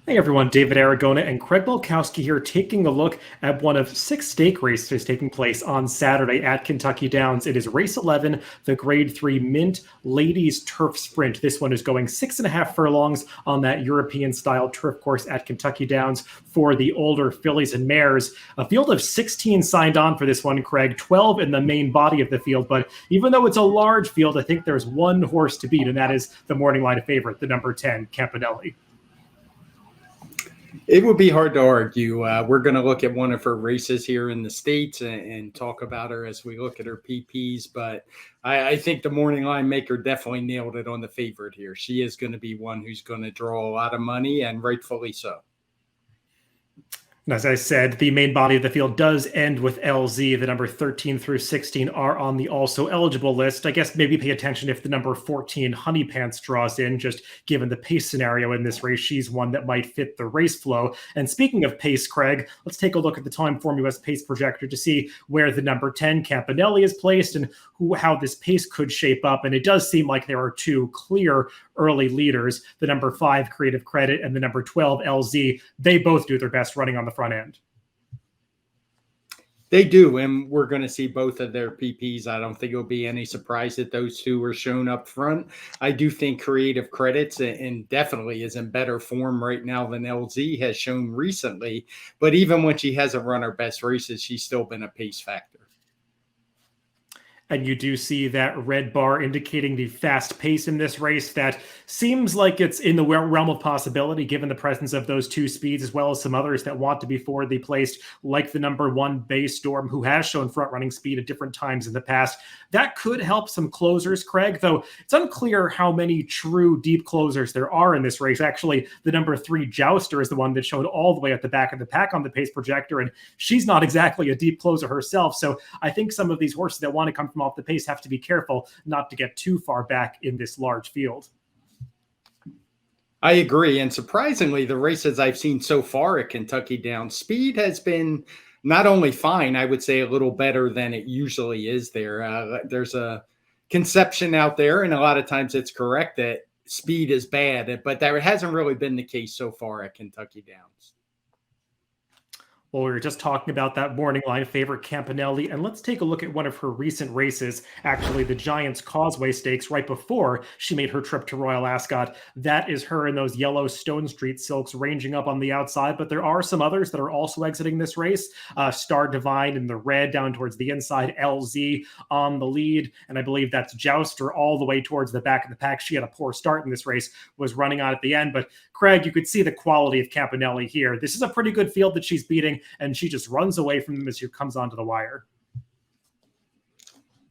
Hey everyone, David Aragona and Craig Milkowski here taking a look at one of 6 stake races taking place on Saturday at Kentucky Downs. It is race 11, the grade 3 Mint Ladies Turf Sprint. This one is going 6.5 furlongs on that European style turf course at Kentucky Downs for the older fillies and mares. A field of 16 signed on for this one, Craig, 12 in the main body of the field. But even though it's a large field, I think there's one horse to beat, and that is the morning line favorite, the number 10, Campanelli. It would be hard to argue. We're going to look at one of her races here in the States and talk about her as we look at her PPs. But I think the morning line maker definitely nailed it on the favorite here. She is going to be one who's going to draw a lot of money, and rightfully so. As I said, the main body of the field does end with LZ. The number 13 through 16 are on the also eligible list. I guess maybe pay attention if the number 14 Honey Pants draws in, just given the pace scenario in this race. She's one that might fit the race flow. And speaking of pace, Craig, let's take a look at the Time Form US pace projector to see where the number 10 Campanelli is placed and how this pace could shape up. And it does seem like there are two clear early leaders, the number 5 Creative Credit and the number 12 LZ. They both do their best running on the front end. They do, and we're going to see both of their PPs. I don't think it'll be any surprise that those two are shown up front. I do think Creative Credits and definitely is in better form right now than LZ has shown recently. But even when she hasn't run her best races, she's still been a pace factor. And you do see that red bar indicating the fast pace in this race. That seems like it's in the realm of possibility, given the presence of those two speeds, as well as some others that want to be forwardly placed, like the number 1 Bay Storm, who has shown front running speed at different times in the past. That could help some closers, Craig, though it's unclear how many true deep closers there are in this race. Actually, the number 3 Jouster is the one that showed all the way at the back of the pack on the pace projector, and she's not exactly a deep closer herself. So I think some of these horses that want to come from off the pace have to be careful not to get too far back in this large field. I agree. And surprisingly, the races I've seen so far at Kentucky Downs, speed has been not only fine, I would say a little better than it usually is there. There's a conception out there, and a lot of times it's correct, that speed is bad, but that hasn't really been the case so far at Kentucky Downs. Well, we were just talking about that morning line favorite, Campanelli, and let's take a look at one of her recent races, actually the Giants Causeway Stakes, right before she made her trip to Royal Ascot. That is her in those yellow Stone Street silks ranging up on the outside, but there are some others that are also exiting this race. Star Divine in the red down towards the inside, LZ on the lead, and I believe that's Jouster all the way towards the back of the pack. She had a poor start in this race, was running on at the end, but Craig, you could see the quality of Campanelli here. This is a pretty good field that she's beating, and she just runs away from them as she comes onto the wire.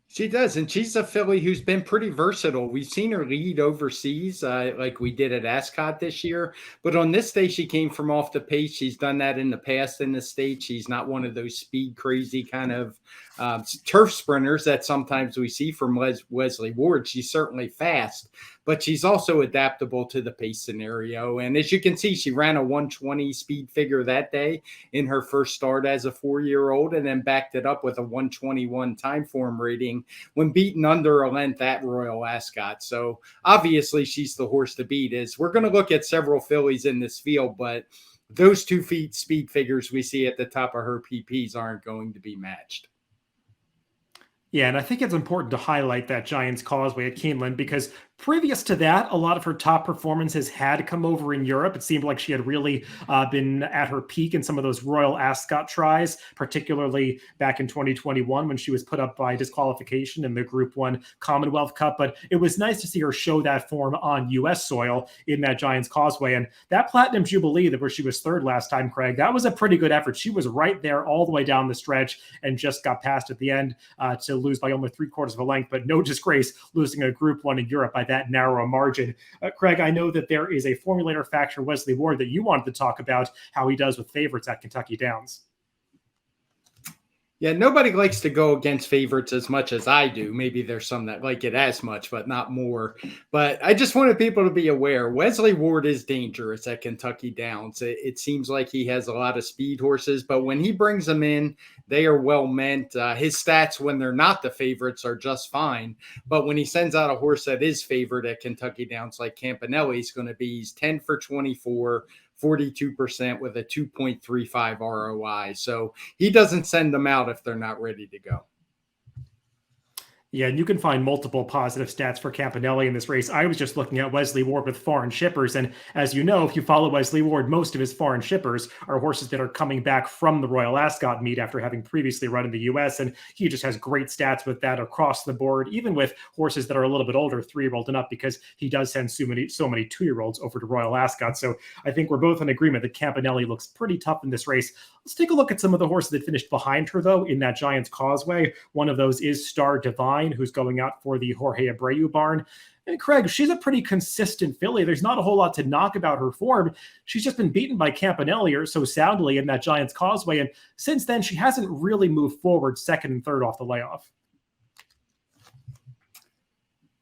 She does, and she's a filly who's been pretty versatile. We've seen her lead overseas, like we did at Ascot this year. But on this day, she came from off the pace. She's done that in the past in the state. She's not one of those speed crazy kind of turf sprinters that sometimes we see from Wesley Ward. She's certainly fast, but she's also adaptable to the pace scenario. And as you can see, she ran a 120 speed figure that day in her first start as a 4-year-old, and then backed it up with a 121 time form rating when beaten under a length at Royal Ascot. So obviously she's the horse to beat. We're going to look at several fillies in this field, but those 2 speed figures we see at the top of her PPs aren't going to be matched. Yeah, and I think it's important to highlight that Giants Causeway at Keeneland, because previous to that, a lot of her top performances had come over in Europe. It seemed like she had really been at her peak in some of those Royal Ascot tries, particularly back in 2021 when she was put up by disqualification in the Group 1 Commonwealth Cup. But it was nice to see her show that form on U.S. soil in that Giants Causeway. And that Platinum Jubilee, where she was third last time, Craig, that was a pretty good effort. She was right there all the way down the stretch and just got past at the end to lose by almost 3/4 of a length, but no disgrace losing a Group 1 in Europe by that narrow a margin. Craig, I know that there is a formulator factor, Wesley Ward, that you wanted to talk about how he does with favorites at Kentucky Downs. Yeah, nobody likes to go against favorites as much as I do. Maybe there's some that like it as much, but not more. But I just wanted people to be aware. Wesley Ward is dangerous at Kentucky Downs. It seems like he has a lot of speed horses, but when he brings them in, they are well meant. His stats when they're not the favorites are just fine. But when he sends out a horse that is favored at Kentucky Downs like Campanelli, he's going to be 10 for 24, 42% with a 2.35 ROI. So he doesn't send them out if they're not ready to go. Yeah, and you can find multiple positive stats for Campanelli in this race. I was just looking at Wesley Ward with foreign shippers, and as you know, if you follow Wesley Ward, most of his foreign shippers are horses that are coming back from the Royal Ascot meet after having previously run in the US, and he just has great stats with that across the board, even with horses that are a little bit older, 3-year-old and up, because he does send so many 2-year-olds over to Royal Ascot. So I think we're both in agreement that Campanelli looks pretty tough in this race. Let's take a look at some of the horses that finished behind her, though, in that Giants Causeway. One of those is Star Divine, who's going out for the Jorge Abreu barn. And Craig, she's a pretty consistent filly. There's not a whole lot to knock about her form. She's just been beaten by Campanelli or so soundly in that Giants Causeway. And since then, she hasn't really moved forward second and third off the layoff.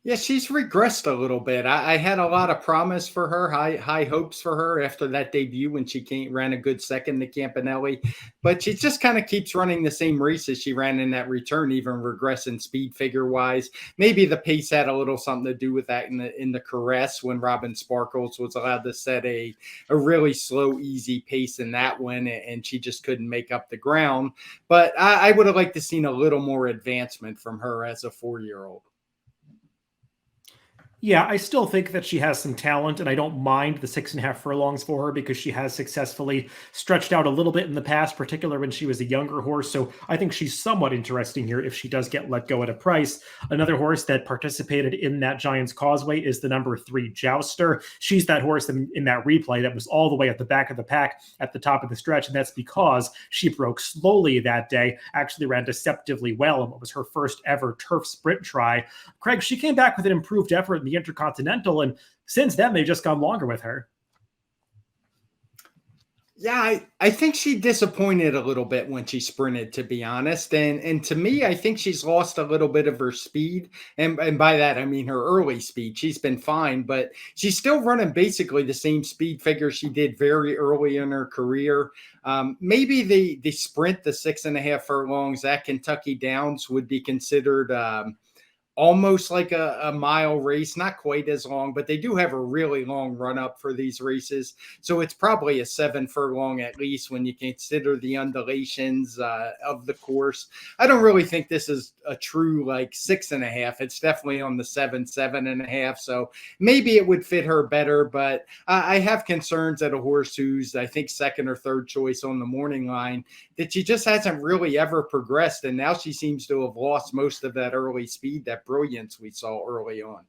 Yeah, she's regressed a little bit. I had a lot of promise for her, high hopes for her after that debut when she ran a good second to Campanelli. But she just kind of keeps running the same races she ran in that return, even regressing speed figure wise. Maybe the pace had a little something to do with that in the Caress when Robin Sparkles was allowed to set a really slow, easy pace in that one, and she just couldn't make up the ground. But I would have liked to seen a little more advancement from her as a 4-year-old. Yeah, I still think that she has some talent, and I don't mind the 6.5 furlongs for her because she has successfully stretched out a little bit in the past, particularly when she was a younger horse. So I think she's somewhat interesting here if she does get let go at a price. Another horse that participated in that Giants Causeway is the number 3 Jouster. She's that horse in that replay that was all the way at the back of the pack at the top of the stretch, and that's because she broke slowly that day, actually ran deceptively well in what was her first ever turf sprint try. Craig, she came back with an improved effort in the Intercontinental, and since then they've just gone longer with her. Yeah, I think she disappointed a little bit when she sprinted, to be honest. And to me, I think she's lost a little bit of her speed. And by that, I mean her early speed. She's been fine, but she's still running basically the same speed figure she did very early in her career. Maybe the sprint, the 6.5 furlongs at Kentucky Downs would be considered almost like a mile race, not quite as long, but they do have a really long run up for these races. So it's probably a 7 furlong at least when you consider the undulations of the course. I don't really think this is a true like 6.5. It's definitely on the 7.5. So maybe it would fit her better, but I have concerns at a horse who's, I think, second or third choice on the morning line, that she just hasn't really ever progressed. And now she seems to have lost most of that early speed, that brilliance we saw early on.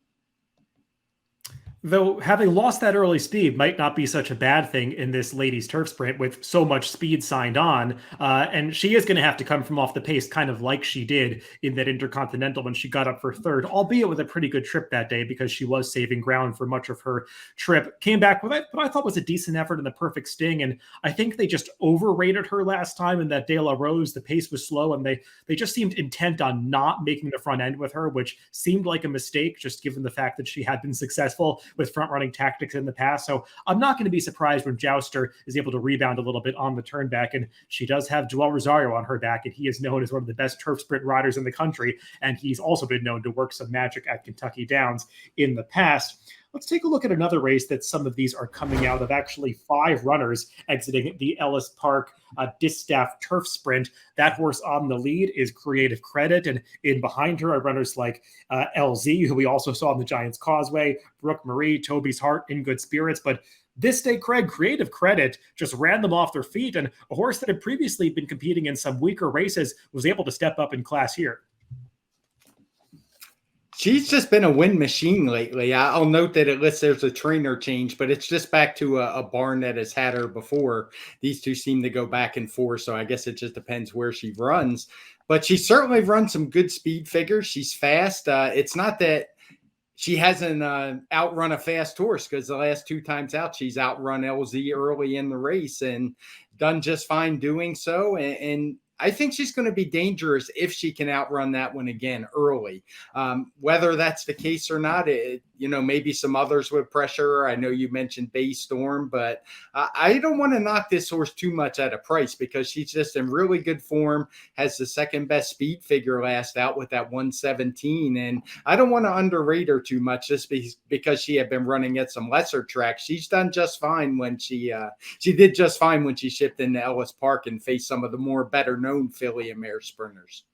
Though having lost that early speed might not be such a bad thing in this ladies' turf sprint with so much speed signed on. And she is going to have to come from off the pace kind of like she did in that Intercontinental when she got up for third, albeit with a pretty good trip that day because she was saving ground for much of her trip. Came back with what I thought was a decent effort in the perfect sting. And I think they just overrated her last time in that De La Rose. The pace was slow and they just seemed intent on not making the front end with her, which seemed like a mistake just given the fact that she had been successful with front-running tactics in the past. So I'm not going to be surprised when Jouster is able to rebound a little bit on the turn back. And she does have Joel Rosario on her back, and he is known as one of the best turf sprint riders in the country. And he's also been known to work some magic at Kentucky Downs in the past. Let's take a look at another race that some of these are coming out of. Actually, 5 runners exiting the Ellis Park Distaff Turf Sprint. That horse on the lead is Creative Credit, and in behind her are runners like LZ, who we also saw in the Giants Causeway, Brooke Marie, Toby's Heart, In Good Spirits. But this day, Craig, Creative Credit just ran them off their feet, and a horse that had previously been competing in some weaker races was able to step up in class here. She's just been a win machine lately. I'll note that it lists there's a trainer change, but it's just back to a barn that has had her before. These two seem to go back and forth, so I guess it just depends where she runs. But she certainly runs some good speed figures. She's fast. It's not that she hasn't outrun a fast horse, because the last 2 times out, she's outrun LZ early in the race and done just fine doing so. And I think she's going to be dangerous if she can outrun that one again early. Whether that's the case or not, maybe some others would pressure her. I know you mentioned Bay Storm, but I don't want to knock this horse too much at a price because she's just in really good form, has the second best speed figure last out with that 117. And I don't want to underrate her too much just because she had been running at some lesser tracks. She's done just fine when she did just fine when she shipped into Ellis Park and faced some of the more better known filly and mare sprinters.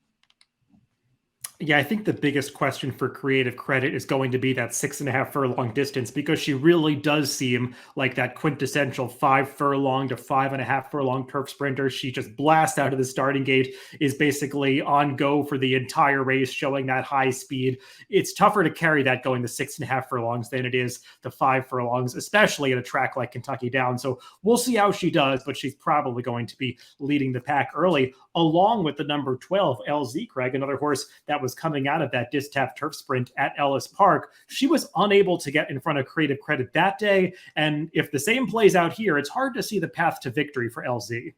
Yeah, I think the biggest question for Creative Credit is going to be that 6.5 furlong distance, because she really does seem like that quintessential 5 furlong to 5.5 furlong turf sprinter. She just blasts out of the starting gate, is basically on go for the entire race, showing that high speed. It's tougher to carry that going the 6.5 furlongs than it is the 5 furlongs, especially at a track like Kentucky Downs. So we'll see how she does, but she's probably going to be leading the pack early, along with the number 12, LZ, Craig, another horse that was coming out of that distaff turf sprint at Ellis Park. She was unable to get in front of Creative Credit that day. And if the same plays out here, it's hard to see the path to victory for LZ.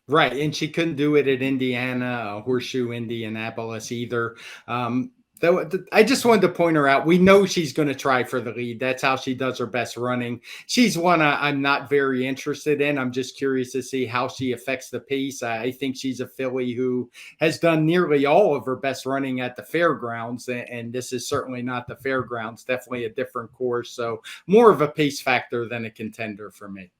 Right. And she couldn't do it at Indiana, Horseshoe Indianapolis either. Though I just wanted to point her out. We know she's going to try for the lead. That's how she does her best running. She's one I'm not very interested in. I'm just curious to see how she affects the pace. I think she's a filly who has done nearly all of her best running at the fairgrounds, and this is certainly not the fairgrounds, definitely a different course. So more of a pace factor than a contender for me.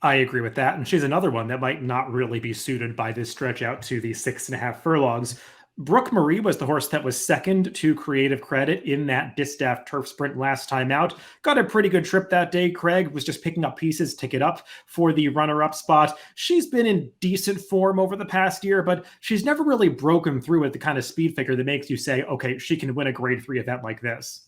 I agree with that. And she's another one that might not really be suited by this stretch out to the 6.5 furlongs. Brooke Marie was the horse that was second to Creative Credit in that distaff turf sprint last time out. Got a pretty good trip that day. Craig was just picking up pieces to get up for the runner-up spot. She's been in decent form over the past year, but she's never really broken through at the kind of speed figure that makes you say, okay, she can win a grade 3 event like this.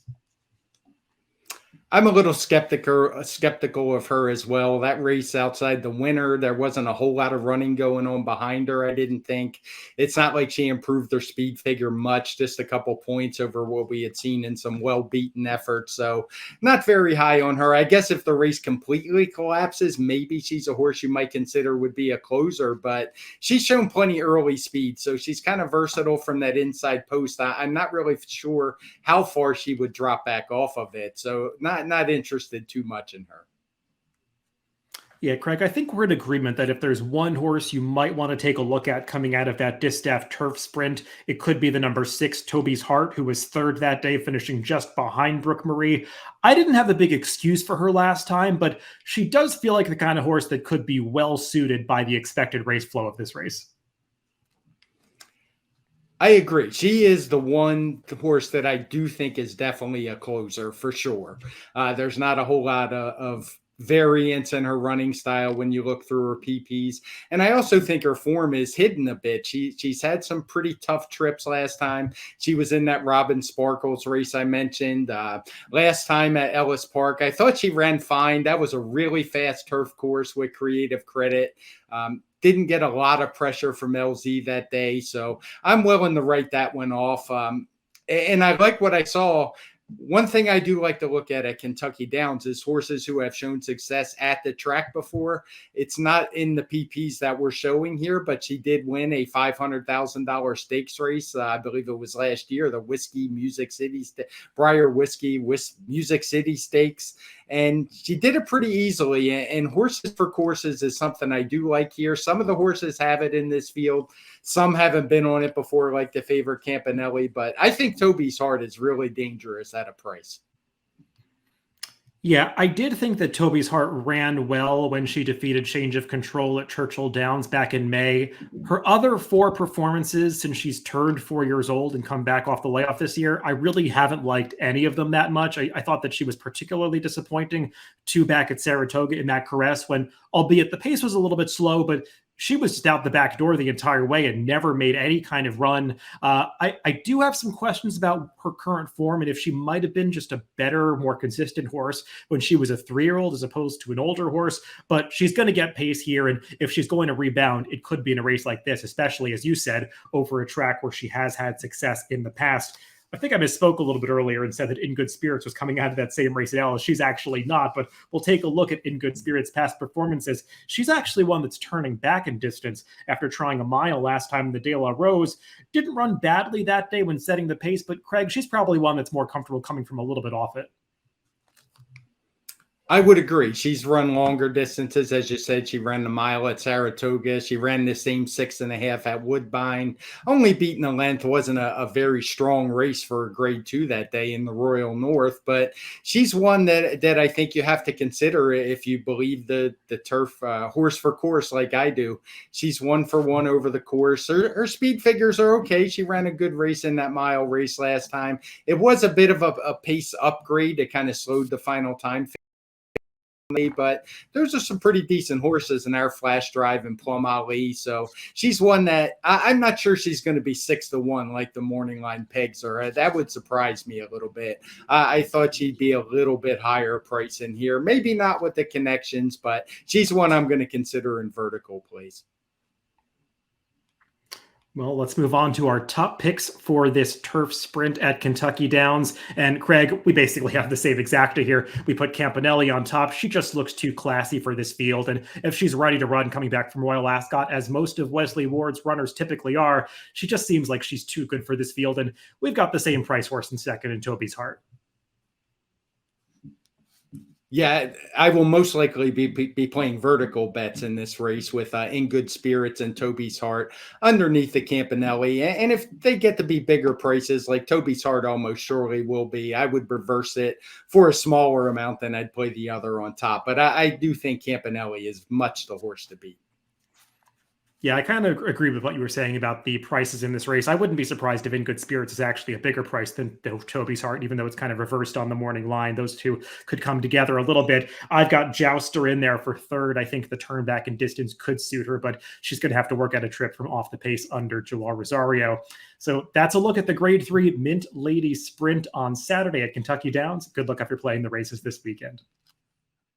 I'm a little skeptical of her as well. That race outside the winner, there wasn't a whole lot of running going on behind her, I didn't think. It's not like she improved her speed figure much, just a couple points over what we had seen in some well-beaten efforts. So not very high on her. I guess if the race completely collapses, maybe she's a horse you might consider would be a closer, but she's shown plenty early speed. So she's kind of versatile from that inside post. I'm not really sure how far she would drop back off of it. So not interested too much in her. Yeah, Craig, I think we're in agreement that if there's one horse you might want to take a look at coming out of that distaff turf sprint, it could be the number 6, Toby's Heart, who was third that day, finishing just behind Brooke Marie. I didn't have a big excuse for her last time, but she does feel like the kind of horse that could be well suited by the expected race flow of this race. I agree. She is the one horse that I do think is definitely a closer for sure. There's not a whole lot of variance in her running style when you look through her PPs. And I also think her form is hidden a bit. She's had some pretty tough trips last time. She was in that Robin Sparkles race I mentioned. Last time at Ellis Park, I thought she ran fine. That was a really fast turf course with Creative Credit. Didn't get a lot of pressure from LZ that day, so I'm willing to write that one off. And I like what I saw. One thing I do like to look at Kentucky Downs is horses who have shown success at the track before. It's not in the PPs that we're showing here, but she did win a $500,000 stakes race. I believe it was last year, the Whiskey Music City, Briar Whiskey Music City Stakes. And she did it pretty easily. And horses for courses is something I do like here. Some of the horses have it in this field. Some haven't been on it before, like the favorite Campanelli. But I think Toby's Heart is really dangerous at a price. Yeah, I did think that Toby's Heart ran well when she defeated Change of Control at Churchill Downs back in May. Her other 4 performances since she's turned 4 years old and come back off the layoff this year, I really haven't liked any of them that much. I thought that she was particularly disappointing 2 back at Saratoga in that Caress when, albeit the pace was a little bit slow, but she was just out the back door the entire way and never made any kind of run. I do have some questions about her current form and if she might have been just a better, more consistent horse when she was a 3-year-old as opposed to an older horse, but she's going to get pace here. And if she's going to rebound, it could be in a race like this, especially, as you said, over a track where she has had success in the past. I think I misspoke a little bit earlier and said that In Good Spirits was coming out of that same race at Dallas. She's actually not, but we'll take a look at In Good Spirits' past performances. She's actually one that's turning back in distance after trying a mile last time in the De La Rose. Didn't run badly that day when setting the pace, but Craig, she's probably one that's more comfortable coming from a little bit off it. I would agree. She's run longer distances. As you said, she ran the mile at Saratoga. She ran the same 6.5 at Woodbine. Only beating the length. Wasn't a very strong race for a grade 2 that day in the Royal North, but she's one that I think you have to consider if you believe the turf horse for course like I do. She's 1-for-1 over the course. Her speed figures are okay. She ran a good race in that mile race last time. It was a bit of a pace upgrade. It kind of slowed the final time. But those are some pretty decent horses in our Flash Drive and Plum Ali. So she's one that I'm not sure she's going to be 6-1 like the morning line pegs are. That would surprise me a little bit. I thought she'd be a little bit higher price in here. Maybe not with the connections, but she's one I'm going to consider in vertical plays. Well, let's move on to our top picks for this turf sprint at Kentucky Downs. And Craig, we basically have the same exacta here. We put Campanelli on top. She just looks too classy for this field. And if she's ready to run coming back from Royal Ascot, as most of Wesley Ward's runners typically are, she just seems like she's too good for this field. And we've got the same price horse in second in Toby's Heart. Yeah, I will most likely be playing vertical bets in this race with In Good Spirits and Toby's Heart underneath the Campanelli. And if they get to be bigger prices, like Toby's Heart almost surely will be, I would reverse it for a smaller amount than I'd play the other on top. But I do think Campanelli is much the horse to beat. Yeah, I kind of agree with what you were saying about the prices in this race. I wouldn't be surprised if In Good Spirits is actually a bigger price than Toby's Heart, even though it's kind of reversed on the morning line. Those two could come together a little bit. I've got Jouster in there for third. I think the turn back in distance could suit her, but she's going to have to work out a trip from off the pace under Joao Rosario. So that's a look at the Grade 3 Mint Lady Sprint on Saturday at Kentucky Downs. Good luck if you're playing the races this weekend.